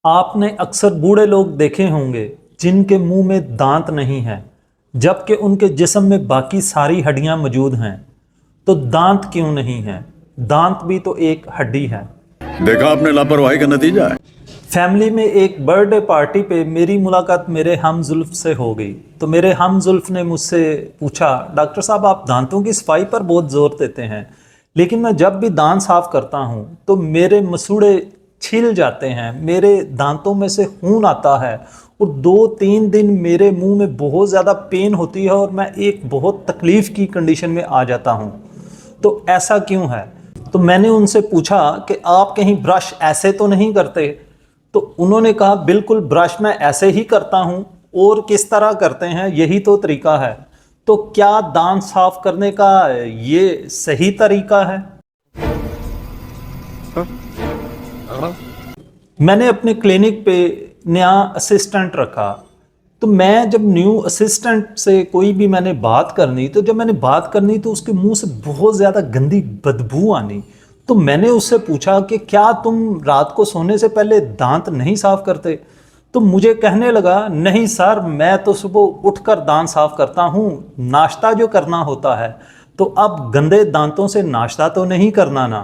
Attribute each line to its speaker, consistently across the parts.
Speaker 1: आपने अक्सर बूढ़े लोग देखे होंगे जिनके मुंह में दांत नहीं है, जबकि उनके जिस्म में बाकी सारी हड्डियां मौजूद हैं। तो दांत क्यों नहीं है? दांत भी तो एक हड्डी है।
Speaker 2: देखा आपने लापरवाही का नतीजा है।
Speaker 1: फैमिली में एक बर्थडे पार्टी पे मेरी मुलाकात मेरे हमजुल्फ से हो गई। तो मेरे हमजुल्फ ने मुझसे पूछा, डॉक्टर साहब आप दांतों की सफाई पर बहुत जोर देते हैं, लेकिन मैं जब भी दांत साफ करता हूँ तो मेरे मसूड़े छिल जाते हैं, मेरे दांतों में से खून आता है और 2-3 दिन मेरे मुंह में बहुत ज़्यादा पेन होती है और मैं एक बहुत तकलीफ़ की कंडीशन में आ जाता हूँ। तो ऐसा क्यों है? तो मैंने उनसे पूछा कि आप कहीं ब्रश ऐसे तो नहीं करते? तो उन्होंने कहा बिल्कुल, ब्रश मैं ऐसे ही करता हूँ। और किस तरह करते हैं, यही तो तरीका है। तो क्या दांत साफ करने का ये सही तरीका है? मैंने अपने क्लिनिक पे नया असिस्टेंट रखा। तो मैं जब न्यू असिस्टेंट से कोई भी मैंने बात करनी, तो जब मैंने बात करनी तो उसके मुंह से बहुत ज़्यादा गंदी बदबू आनी। तो मैंने उससे पूछा कि क्या तुम रात को सोने से पहले दांत नहीं साफ करते? तो मुझे कहने लगा, नहीं सर, मैं तो सुबह उठकर दांत साफ करता हूँ, नाश्ता जो करना होता है। तो अब गंदे दांतों से नाश्ता तो नहीं करना ना।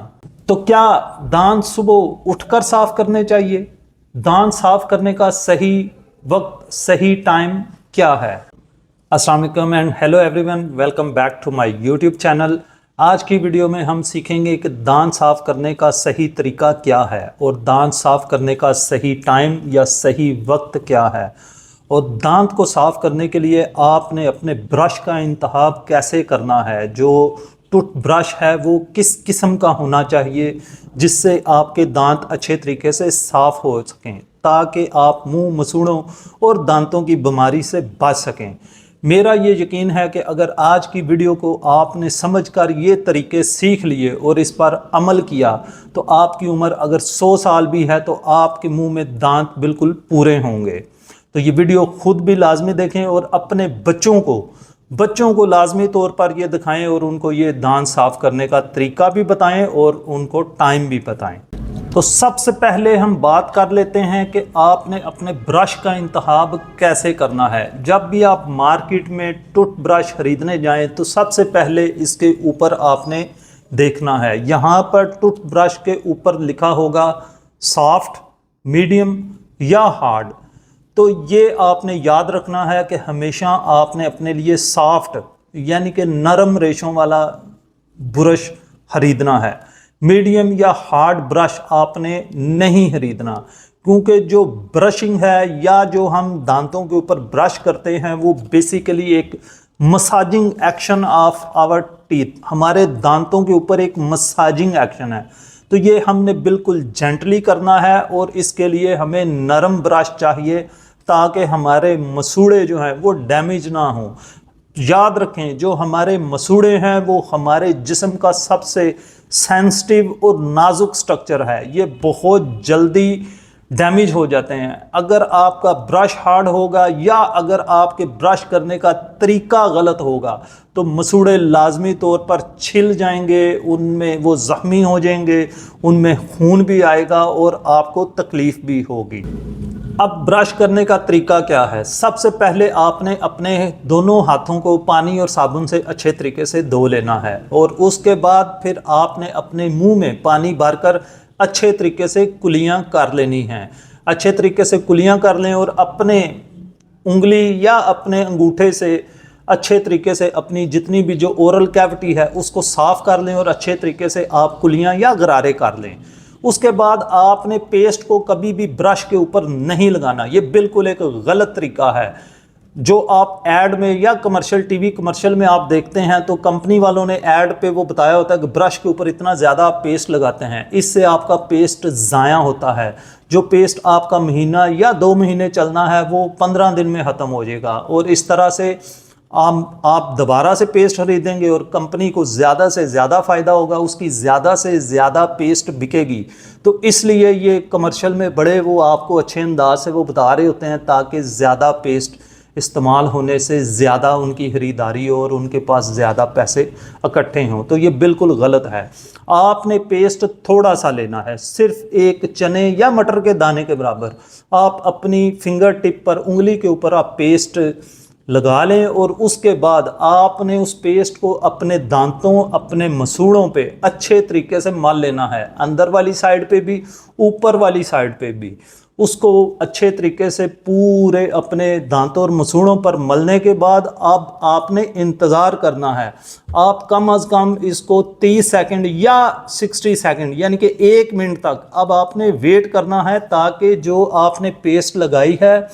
Speaker 1: तो क्या दांत सुबह उठकर साफ करने चाहिए? दांत साफ करने का सही वक्त, सही टाइम क्या है? अस्सलाम वालेकुम and hello everyone, welcome back to my YouTube channel. आज की वीडियो में हम सीखेंगे कि दांत साफ करने का सही तरीका क्या है और दांत साफ करने का सही टाइम या सही वक्त क्या है, और दांत को साफ करने के लिए आपने अपने ब्रश का इंतखाब कैसे करना है। जो टूथब्रश है वो किस किस्म का होना चाहिए जिससे आपके दांत अच्छे तरीके से साफ हो सकें, ताकि आप मुंह मसूड़ों और दांतों की बीमारी से बच सकें। मेरा ये यकीन है कि अगर आज की वीडियो को आपने समझकर ये तरीके सीख लिए और इस पर अमल किया, तो आपकी उम्र अगर 100 साल भी है तो आपके मुंह में दांत बिल्कुल पूरे होंगे। तो ये वीडियो खुद भी लाजमी देखें और अपने बच्चों को लाजमी तौर पर ये दिखाएं और उनको ये दांत साफ करने का तरीका भी बताएं और उनको टाइम भी बताएं। तो सबसे पहले हम बात कर लेते हैं कि आपने अपने ब्रश का इंतखाब कैसे करना है। जब भी आप मार्केट में टूथब्रश खरीदने जाएं तो सबसे पहले इसके ऊपर आपने देखना है, यहाँ पर टूथब्रश के ऊपर लिखा होगा सॉफ्ट, मीडियम या हार्ड। तो ये आपने याद रखना है कि हमेशा आपने अपने लिए सॉफ्ट यानी कि नरम रेशों वाला ब्रश खरीदना है। मीडियम या हार्ड ब्रश आपने नहीं खरीदना, क्योंकि जो ब्रशिंग है या जो हम दांतों के ऊपर ब्रश करते हैं वो बेसिकली एक massaging action of our teeth, हमारे दांतों के ऊपर एक मसाजिंग एक्शन है। तो ये हमने बिल्कुल जेंटली करना है और इसके लिए हमें नरम ब्रश चाहिए ताकि हमारे मसूड़े जो हैं वो डैमेज ना हो। याद रखें, जो हमारे मसूड़े हैं वो हमारे जिस्म का सबसे सेंसिटिव और नाजुक स्ट्रक्चर है, ये बहुत जल्दी डैमेज हो जाते हैं। अगर आपका ब्रश हार्ड होगा या अगर आपके ब्रश करने का तरीका गलत होगा तो मसूड़े लाजमी तौर पर छिल जाएंगे, उनमें वो ज़ख्मी हो जाएंगे, उनमें खून भी आएगा और आपको तकलीफ़ भी होगी। अब ब्रश करने का तरीका क्या है? सबसे पहले आपने अपने दोनों हाथों को पानी और साबुन से अच्छे तरीके से धो लेना है और उसके बाद फिर आपने अपने मुंह में पानी भरकर अच्छे तरीके से कुलियां कर लेनी हैं। अच्छे तरीके से कुलियां कर लें और अपने उंगली या अपने अंगूठे से अच्छे तरीके से अपनी जितनी भी जो ओरल कैविटी है उसको साफ़ कर लें और अच्छे तरीके से आप कुलियां या गरारे कर लें। उसके बाद आपने पेस्ट को कभी भी ब्रश के ऊपर नहीं लगाना, ये बिल्कुल एक गलत तरीका है। जो आप ऐड में या कमर्शियल टीवी कमर्शियल में आप देखते हैं तो कंपनी वालों ने ऐड पे वो बताया होता है कि ब्रश के ऊपर इतना ज़्यादा आप पेस्ट लगाते हैं, इससे आपका पेस्ट ज़ाया होता है। जो पेस्ट आपका महीना या 2 महीने चलना है वो 15 दिन में ख़त्म हो जाएगा और इस तरह से आप दोबारा से पेस्ट खरीदेंगे और कंपनी को ज़्यादा से ज़्यादा फ़ायदा होगा, उसकी ज़्यादा से ज़्यादा पेस्ट बिकेगी। तो इसलिए ये कमर्शियल में बड़े वो आपको अच्छे अंदाज से वो बता रहे होते हैं ताकि ज़्यादा पेस्ट इस्तेमाल होने से ज़्यादा उनकी ख़रीदारी हो और उनके पास ज़्यादा पैसे इकट्ठे हों, तो ये बिल्कुल गलत है। आपने पेस्ट थोड़ा सा लेना है, सिर्फ एक चने या मटर के दाने के बराबर। आप अपनी फिंगर टिप पर, उंगली के ऊपर आप पेस्ट लगा लें और उसके बाद आपने उस पेस्ट को अपने दांतों, अपने मसूड़ों पे अच्छे तरीके से मल लेना है, अंदर वाली साइड पे भी, ऊपर वाली साइड पे भी। उसको अच्छे तरीके से पूरे अपने दांतों और मसूड़ों पर मलने के बाद अब आपने इंतज़ार करना है। आप कम अज़ कम इसको 30 सेकंड या 60 सेकंड यानी कि 1 मिनट तक अब आपने वेट करना है, ताकि जो आपने पेस्ट लगाई है,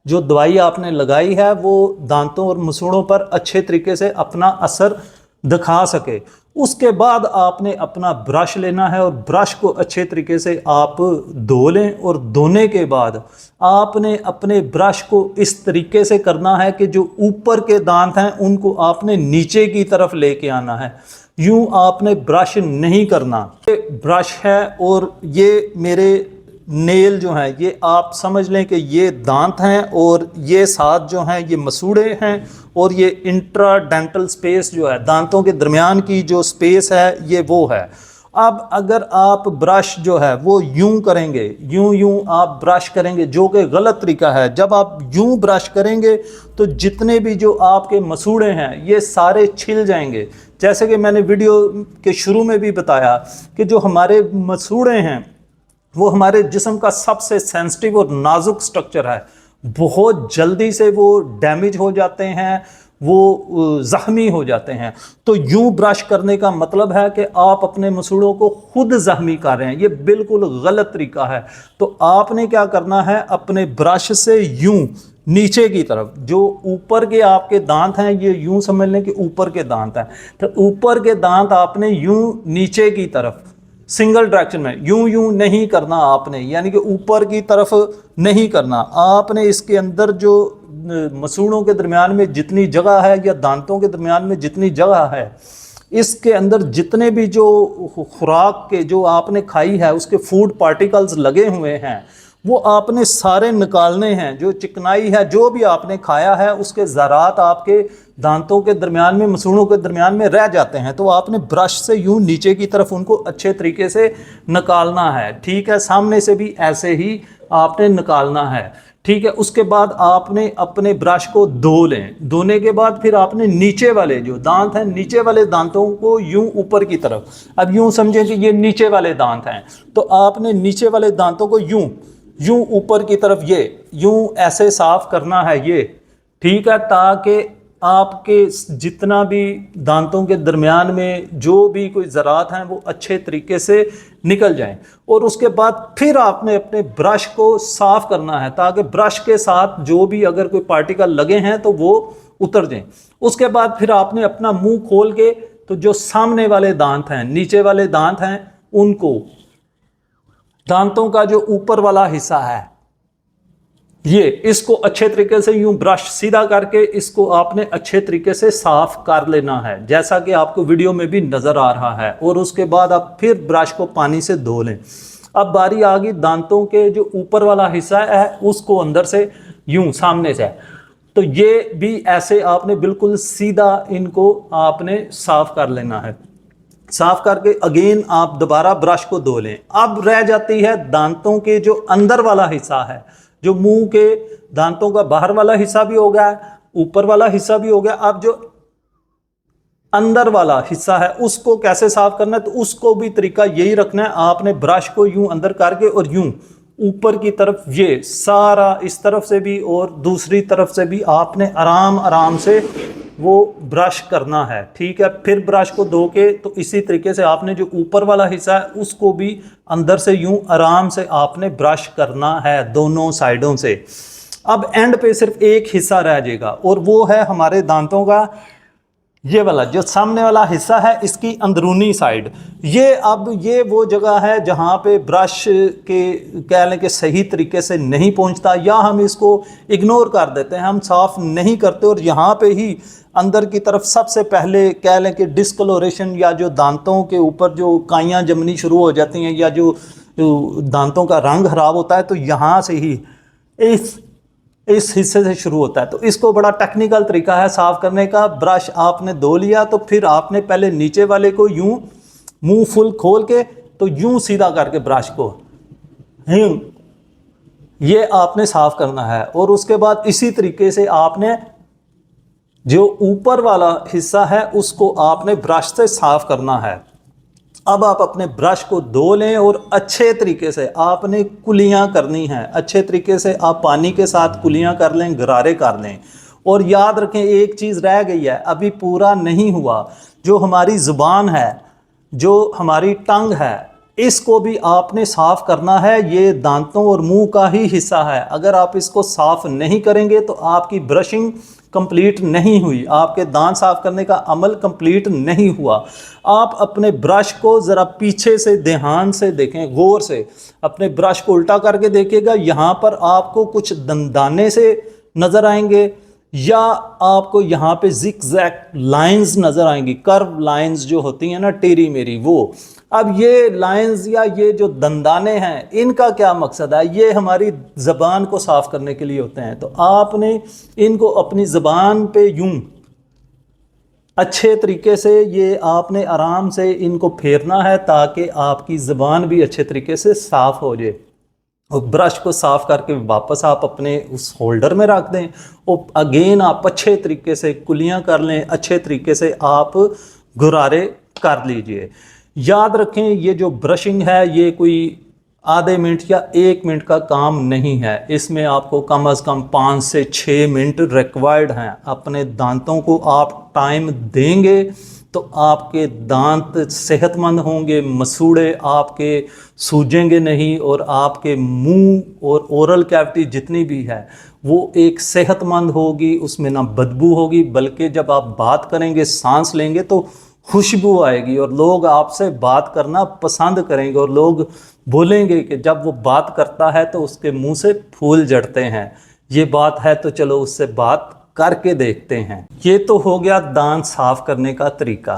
Speaker 1: जो दवाई आपने लगाई है, वो दांतों और मसूड़ों पर अच्छे तरीके से अपना असर दिखा सके। उसके बाद आपने अपना ब्रश लेना है और ब्रश को अच्छे तरीके से आप धो लें और धोने के बाद आपने अपने ब्रश को इस तरीके से करना है कि जो ऊपर के दांत हैं उनको आपने नीचे की तरफ लेके आना है। यूं आपने ब्रश नहीं करना। ये ब्रश है और ये मेरे नेल जो हैं, ये आप समझ लें कि ये दांत हैं और ये साथ जो हैं ये मसूड़े हैं और ये इंट्राडेंटल स्पेस जो है, दांतों के दरमियान की जो स्पेस है, ये वो है। अब अगर आप ब्रश जो है वो यूं करेंगे, यूं आप ब्रश करेंगे, जो कि गलत तरीका है। जब आप यूं ब्रश करेंगे तो जितने भी जो आपके मसूड़े हैं ये सारे छिल जाएंगे। जैसे कि मैंने वीडियो के शुरू में भी बताया कि जो हमारे मसूड़े हैं वो हमारे जिस्म का सबसे सेंसिटिव और नाजुक स्ट्रक्चर है। बहुत जल्दी से वो डैमेज हो जाते हैं, वो ज़ख्मी हो जाते हैं। तो यूं ब्रश करने का मतलब है कि आप अपने मसूड़ों को खुद ज़ख्मी कर रहे हैं, ये बिल्कुल गलत तरीका है। तो आपने क्या करना है, अपने ब्रश से यूं नीचे की तरफ, जो ऊपर के आपके दांत हैं, ये यूं समझ लें कि ऊपर के दांत हैं, तो ऊपर के दांत आपने यूं नीचे की तरफ सिंगल डायरेक्शन में, यूं नहीं करना आपने, यानी कि ऊपर की तरफ नहीं करना आपने। इसके अंदर जो मसूड़ों के दरमियान में जितनी जगह है या दांतों के दरमियान में जितनी जगह है, इसके अंदर जितने भी जो खुराक के जो आपने खाई है उसके फूड पार्टिकल्स लगे हुए हैं, वो आपने सारे निकालने हैं। जो चिकनाई है, जो भी आपने खाया है, उसके ज़रात आपके दांतों के दरमियान में, मसूड़ों के दरमियान में रह जाते हैं। तो आपने ब्रश से यूं नीचे की तरफ उनको अच्छे तरीके से निकालना है। ठीक है, सामने से भी ऐसे ही आपने निकालना है। ठीक है, उसके बाद आपने अपने ब्रश को धो लें। धोने के बाद फिर आपने नीचे वाले जो दांत हैं, नीचे वाले दांतों को यूं ऊपर की तरफ, अब यूं समझें कि ये नीचे वाले दांत हैं, तो आपने नीचे वाले दांतों को यूं ऊपर की तरफ ये यूं ऐसे साफ करना है ये। ठीक है, ताकि आपके जितना भी दांतों के दरमियान में जो भी कोई ज़रात हैं वो अच्छे तरीके से निकल जाएं। और उसके बाद फिर आपने अपने ब्रश को साफ़ करना है, ताकि ब्रश के साथ जो भी अगर कोई पार्टिकल लगे हैं तो वो उतर जाएं। उसके बाद फिर आपने अपना मुंह खोल के, तो जो सामने वाले दांत हैं, नीचे वाले दांत हैं, उनको, दांतों का जो ऊपर वाला हिस्सा है, ये इसको अच्छे तरीके से यूं ब्रश सीधा करके इसको आपने अच्छे तरीके से साफ कर लेना है, जैसा कि आपको वीडियो में भी नज़र आ रहा है। और उसके बाद आप फिर ब्रश को पानी से धो लें। अब बारी आ गई दांतों के जो ऊपर वाला हिस्सा है, उसको अंदर से यूं सामने से, तो ये भी ऐसे आपने बिल्कुल सीधा इनको आपने साफ कर लेना है। साफ करके अगेन आप दोबारा ब्रश को धो लें। अब रह जाती है दांतों के जो अंदर वाला हिस्सा है, जो मुंह के दांतों का बाहर वाला हिस्सा भी हो गया, ऊपर वाला हिस्सा भी हो गया। अब जो अंदर वाला हिस्सा है उसको कैसे साफ करना है, तो उसको भी तरीका यही रखना है। आपने ब्रश को यूं अंदर करके और यूं ऊपर की तरफ, ये सारा इस तरफ से भी और दूसरी तरफ से भी आपने आराम से वो ब्रश करना है। ठीक है, फिर ब्रश को धो के, तो इसी तरीके से आपने जो ऊपर वाला हिस्सा है उसको भी अंदर से यूं आराम से आपने ब्रश करना है दोनों साइडों से। अब एंड पे सिर्फ एक हिस्सा रह जाएगा और वो है हमारे दांतों का ये वाला जो सामने वाला हिस्सा है, इसकी अंदरूनी साइड। ये अब ये वो जगह है जहाँ पे ब्रश के कह लें कि सही तरीके से नहीं पहुँचता, या हम इसको इग्नोर कर देते हैं, हम साफ़ नहीं करते। और यहाँ पे ही अंदर की तरफ सबसे पहले कह लें कि डिस्कलोरेशन, या जो दांतों के ऊपर जो काइयाँ जमनी शुरू हो जाती हैं, या जो दांतों का रंग खराब होता है, तो यहाँ से ही इस हिस्से से शुरू होता है। तो इसको बड़ा टेक्निकल तरीका है साफ करने का। ब्रश आपने धो लिया तो फिर आपने पहले नीचे वाले को यूं मुंह फुल खोल के तो यूं सीधा करके ब्रश को ये आपने साफ करना है। और उसके बाद इसी तरीके से आपने जो ऊपर वाला हिस्सा है उसको आपने ब्रश से साफ करना है। अब आप अपने ब्रश को धो लें और अच्छे तरीके से आपने कुलियां करनी हैं। अच्छे तरीके से आप पानी के साथ कुलियां कर लें, गरारे कर लें। और याद रखें एक चीज़ रह गई है, अभी पूरा नहीं हुआ। जो हमारी ज़ुबान है, जो हमारी टंग है, इसको भी आपने साफ़ करना है। ये दांतों और मुंह का ही हिस्सा है। अगर आप इसको साफ़ नहीं करेंगे तो आपकी ब्रशिंग कंप्लीट नहीं हुई, आपके दांत साफ करने का अमल कंप्लीट नहीं हुआ। आप अपने ब्रश को ज़रा पीछे से ध्यान से देखें, गौर से अपने ब्रश को उल्टा करके देखिएगा। यहाँ पर आपको कुछ दंदाने से नज़र आएंगे या आपको यहाँ पे जिग जैग लाइंस नज़र आएंगी, कर्व लाइंस जो होती हैं ना टेढ़ी मेरी, वो। अब ये लाइंस या ये जो दंदाने हैं, इनका क्या मकसद है? ये हमारी ज़बान को साफ़ करने के लिए होते हैं। तो आपने इनको अपनी ज़बान पे यूं अच्छे तरीके से ये आपने आराम से इनको फेरना है ताकि आपकी ज़बान भी अच्छे तरीके से साफ़ हो जाए। और ब्रश को साफ़ करके वापस आप अपने उस होल्डर में रख दें और अगेन आप अच्छे तरीके से कुलियां कर लें, अच्छे तरीके से आप गुरारे कर लीजिए। याद रखें ये जो ब्रशिंग है ये कोई आधे मिनट या 1 मिनट का काम नहीं है। इसमें आपको कम से कम 5 से 6 मिनट रिक्वायर्ड हैं। अपने दांतों को आप टाइम देंगे तो आपके दांत सेहतमंद होंगे, मसूड़े आपके सूजेंगे नहीं और आपके मुंह और ओरल कैविटी जितनी भी है वो एक सेहतमंद होगी, उसमें ना बदबू होगी, बल्कि जब आप बात करेंगे, सांस लेंगे तो खुशबू आएगी और लोग आपसे बात करना पसंद करेंगे। और लोग बोलेंगे कि जब वो बात करता है तो उसके मुंह से फूल झड़ते हैं। ये बात है तो चलो उससे बात करके देखते हैं। ये तो हो गया दांत साफ करने का तरीका।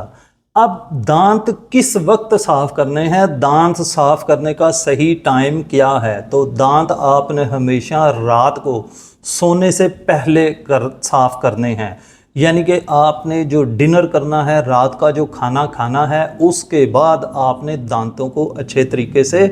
Speaker 1: अब दांत किस वक्त साफ करने हैं, दांत साफ करने का सही टाइम क्या है? तो दांत आपने हमेशा रात को सोने से पहले साफ करने हैं। यानी कि आपने जो डिनर करना है, रात का जो खाना खाना है, उसके बाद आपने दांतों को अच्छे तरीके से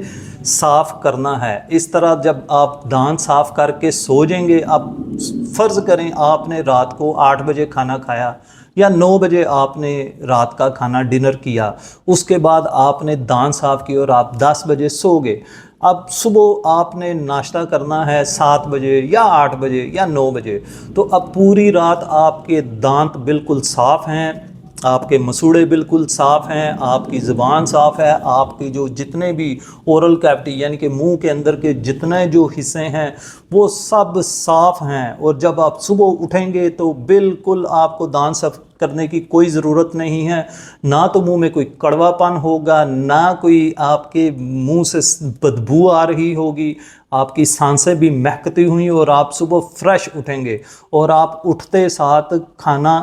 Speaker 1: साफ़ करना है। इस तरह जब आप दांत साफ़ करके सो जाएंगे, अब फ़र्ज़ करें आपने रात को 8 बजे खाना खाया या 9 बजे आपने रात का खाना डिनर किया, उसके बाद आपने दांत साफ़ किए और आप 10 बजे सो गए। अब सुबह आपने नाश्ता करना है 7 बजे या 8 बजे या 9 बजे, तो अब पूरी रात आपके दांत बिल्कुल साफ़ हैं, आपके मसूड़े बिल्कुल साफ़ हैं, आपकी ज़ुबान साफ़ है, आपकी जो जितने भी ओरल कैविटी यानी कि मुंह के अंदर के जितने जो हिस्से हैं वो सब साफ़ हैं। और जब आप सुबह उठेंगे तो बिल्कुल आपको दांत साफ करने की कोई ज़रूरत नहीं है। ना तो मुंह में कोई कड़वापन होगा, ना कोई आपके मुंह से बदबू आ रही होगी, आपकी सांसें भी महकती हुई और आप सुबह फ्रेश उठेंगे। और आप उठते साथ खाना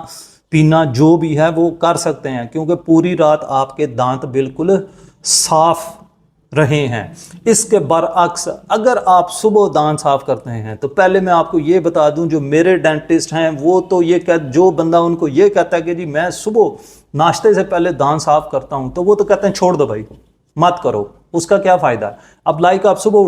Speaker 1: पीना जो भी है वो कर सकते हैं, क्योंकि पूरी रात आपके दांत बिल्कुल साफ़ रहे हैं। इसके बरअक्स अगर आप सुबह दांत साफ़ करते हैं तो पहले मैं आपको ये बता दूं, जो मेरे डेंटिस्ट हैं वो तो ये जो बंदा उनको ये कहता है कि जी मैं सुबह नाश्ते से पहले दांत साफ़ करता हूं, तो वो तो कहते हैं छोड़ दो भाई, मत करो, उसका क्या फ़ायदा है। अब लाइक आप सुबह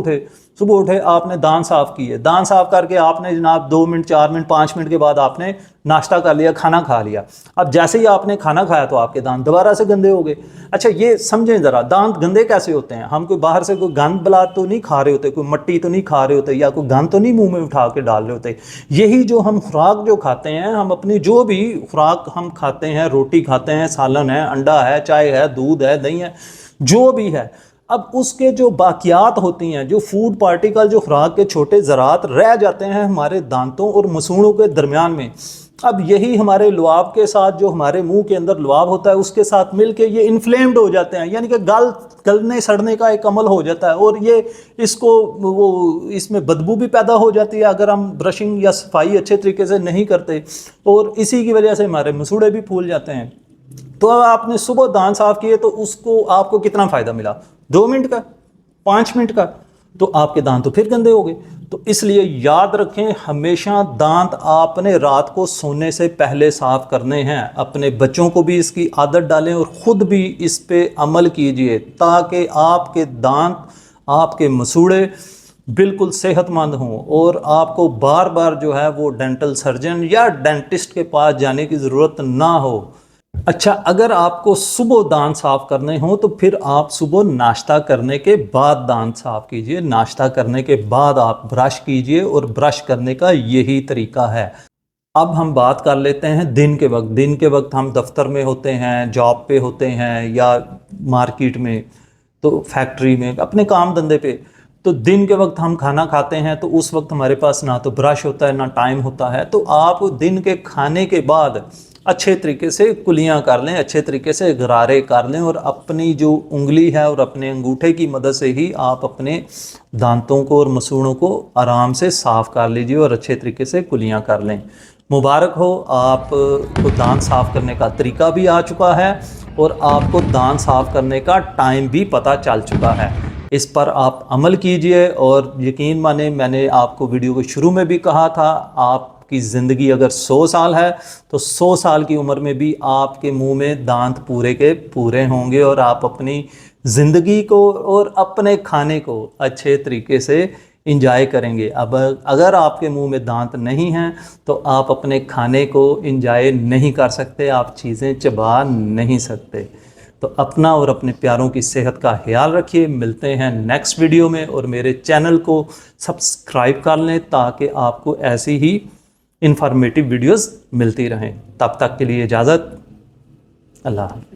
Speaker 1: उठे आपने दांत साफ़ किए, दांत साफ़ करके आपने जनाब 2 मिनट 4 मिनट 5 मिनट के बाद आपने नाश्ता कर लिया, खाना खा लिया। अब जैसे ही आपने खाना खाया तो आपके दांत दोबारा से गंदे हो गए। अच्छा ये समझें ज़रा, दांत गंदे कैसे होते हैं? हम कोई बाहर से कोई गंद बला तो नहीं खा रहे होते, कोई मट्टी तो नहीं खा रहे होते, या कोई गंद तो नहीं मुंह में उठा के डाल रहे होते। यही जो हम खुराक जो खाते हैं, हम अपनी जो भी खुराक हम खाते हैं, रोटी खाते हैं, सालन है, अंडा है, चाय है, दूध है, दही है, जो भी है, अब उसके जो बाकियात होती हैं, जो फूड पार्टिकल, जो खुराक के छोटे ज़रात रह जाते हैं हमारे दांतों और मसूड़ों के दरमियान में। अब यही हमारे लुआब के साथ, जो हमारे मुंह के अंदर लुआब होता है, उसके साथ मिलके ये इन्फ्लेम्ड हो जाते हैं, यानी कि गलने सड़ने का एक अमल हो जाता है। और ये इसमें बदबू भी पैदा हो जाती है अगर हम ब्रशिंग या सफाई अच्छे तरीके से नहीं करते, और इसी की वजह से हमारे मसूड़े भी फूल जाते हैं। तो अब आपने सुबह दांत साफ किए तो उसको आपको कितना फ़ायदा मिला? 2 मिनट का, 5 मिनट का? तो आपके दांत तो फिर गंदे हो गए। तो इसलिए याद रखें, हमेशा दांत आपने रात को सोने से पहले साफ करने हैं। अपने बच्चों को भी इसकी आदत डालें और ख़ुद भी इस पे अमल कीजिए, ताकि आपके दांत, आपके मसूड़े बिल्कुल सेहतमंद हों और आपको बार बार जो है वो डेंटल सर्जन या डेंटिस्ट के पास जाने की ज़रूरत ना हो। अच्छा, अगर आपको सुबह दांत साफ करने हो तो फिर आप सुबह नाश्ता करने के बाद दांत साफ कीजिए। नाश्ता करने के बाद आप ब्रश कीजिए और ब्रश करने का यही तरीका है। अब हम बात कर लेते हैं दिन के वक्त। दिन के वक्त हम दफ्तर में होते हैं, जॉब पे होते हैं या मार्केट में, तो फैक्ट्री में, अपने काम धंधे पे। तो दिन के वक्त हम खाना खाते हैं तो उस वक्त हमारे पास ना तो ब्रश होता है ना टाइम होता है। तो आप दिन के खाने के बाद अच्छे तरीके से कुलियाँ कर लें, अच्छे तरीके से गरारे कर लें और अपनी जो उंगली है और अपने अंगूठे की मदद से ही आप अपने दांतों को और मसूड़ों को आराम से साफ़ कर लीजिए और अच्छे तरीके से कुलियाँ कर लें। मुबारक हो, आपको दांत साफ़ करने का तरीका भी आ चुका है और आपको दांत साफ़ करने का टाइम भी पता चल चुका है। इस पर आप अमल कीजिए और यकीन माने, मैंने आपको वीडियो के शुरू में भी कहा था, आपकी ज़िंदगी अगर 100 साल है तो 100 साल की उम्र में भी आपके मुंह में दांत पूरे के पूरे होंगे और आप अपनी ज़िंदगी को और अपने खाने को अच्छे तरीके से इंजॉय करेंगे। अब अगर आपके मुंह में दांत नहीं हैं तो आप अपने खाने को इंजॉय नहीं कर सकते, आप चीज़ें चबा नहीं सकते। तो अपना और अपने प्यारों की सेहत का ख्याल रखिए। मिलते हैं नेक्स्ट वीडियो में और मेरे चैनल को सब्सक्राइब कर लें ताकि आपको ऐसी ही इंफॉर्मेटिव वीडियोस मिलती रहें। तब तक के लिए इजाज़त, अल्लाह हाफ़िज़।